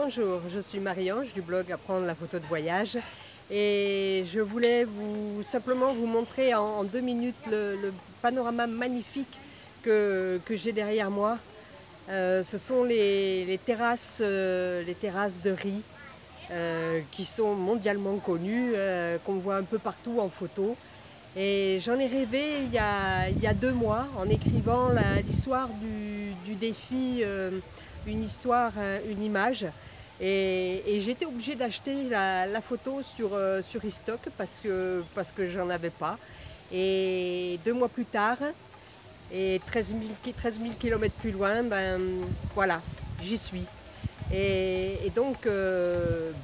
Bonjour, je suis Marie-Ange du blog Apprendre la photo de voyage et je voulais simplement vous montrer en 2 minutes le panorama magnifique que j'ai derrière moi. Ce sont les terrasses de riz qui sont mondialement connues, qu'on voit un peu partout en photo. Et j'en ai rêvé il y a 2 mois en écrivant l'histoire du défi une histoire, une image. Et j'étais obligée d'acheter la photo sur eStock parce que j'en avais pas. Et 2 mois plus tard, et 13 000 km plus loin, ben voilà, j'y suis. Et donc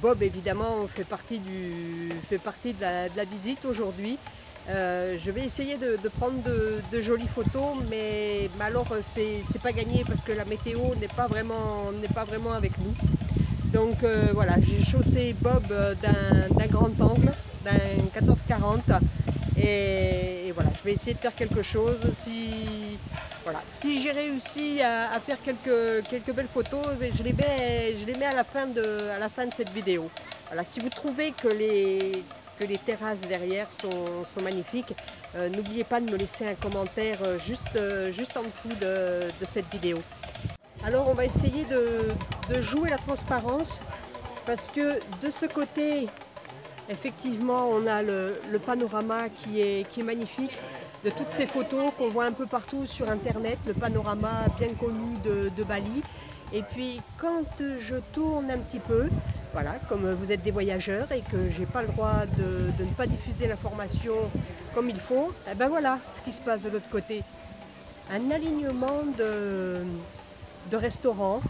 Bob évidemment fait partie de la visite aujourd'hui. Je vais essayer de prendre de jolies photos, mais alors c'est pas gagné parce que la météo n'est pas vraiment avec nous. Donc voilà, j'ai chaussé Bob d'un grand angle, d'un 14-40, et voilà, je vais essayer de faire quelque chose. Si j'ai réussi à faire quelques belles photos, je les mets à la fin de cette vidéo. Voilà, si vous trouvez que les terrasses derrière sont magnifiques, n'oubliez pas de me laisser un commentaire juste en dessous de cette vidéo. Alors on va essayer de jouer la transparence parce que de ce côté, effectivement, on a le panorama qui est magnifique, de toutes ces photos qu'on voit un peu partout sur internet, le panorama bien connu de Bali. Et puis quand je tourne un petit peu, voilà, comme vous êtes des voyageurs et que j'ai pas le droit de ne pas diffuser l'information comme il faut, et ben voilà ce qui se passe de l'autre côté. Un alignement de restaurants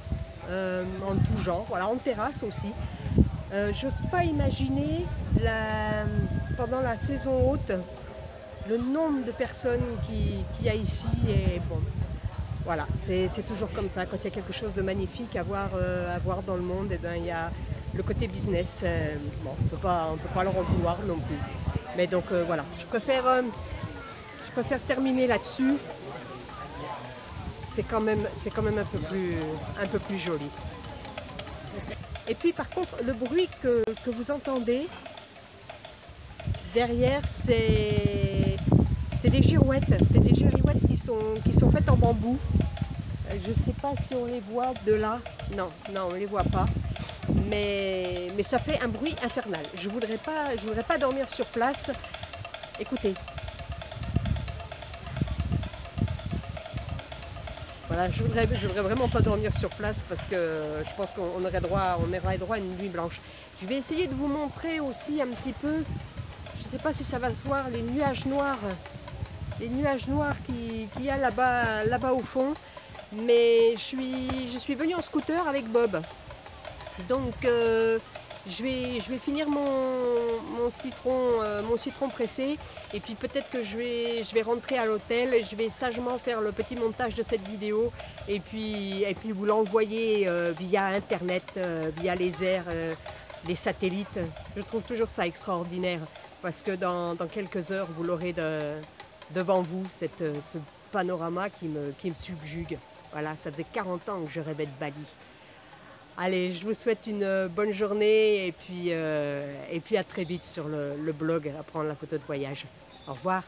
en tout genre, voilà, en terrasse aussi. J'ose pas imaginer pendant la saison haute le nombre de personnes qu'il y a ici. Et bon, voilà, c'est toujours comme ça, quand il y a quelque chose de magnifique à voir dans le monde, et ben, il y a le côté business. Bon, on peut pas leur en vouloir non plus. Mais donc voilà, je préfère terminer là-dessus. C'est quand même un peu plus joli. Et puis par contre, le bruit que vous entendez derrière, c'est des girouettes. C'est des girouettes qui sont faites en bambou. Je ne sais pas si on les voit de là. Non, on ne les voit pas. Mais ça fait un bruit infernal. Je voudrais pas dormir sur place. Écoutez. Voilà, je voudrais vraiment pas dormir sur place parce que je pense qu'on aurait droit à une nuit blanche. Je vais essayer de vous montrer aussi un petit peu, je ne sais pas si ça va se voir, les nuages noirs qu'il y a là-bas au fond. Mais je suis venue en scooter avec Bob. Donc je vais finir mon citron pressé, et puis peut-être que je vais rentrer à l'hôtel et je vais sagement faire le petit montage de cette vidéo et puis vous l'envoyer via internet, via les airs, les satellites. Je trouve toujours ça extraordinaire parce que dans quelques heures vous l'aurez devant vous, ce panorama qui me subjugue. Voilà, ça faisait 40 ans que je rêvais de Bali. Allez, je vous souhaite une bonne journée et puis à très vite sur le blog Apprendre la photo de voyage. Au revoir.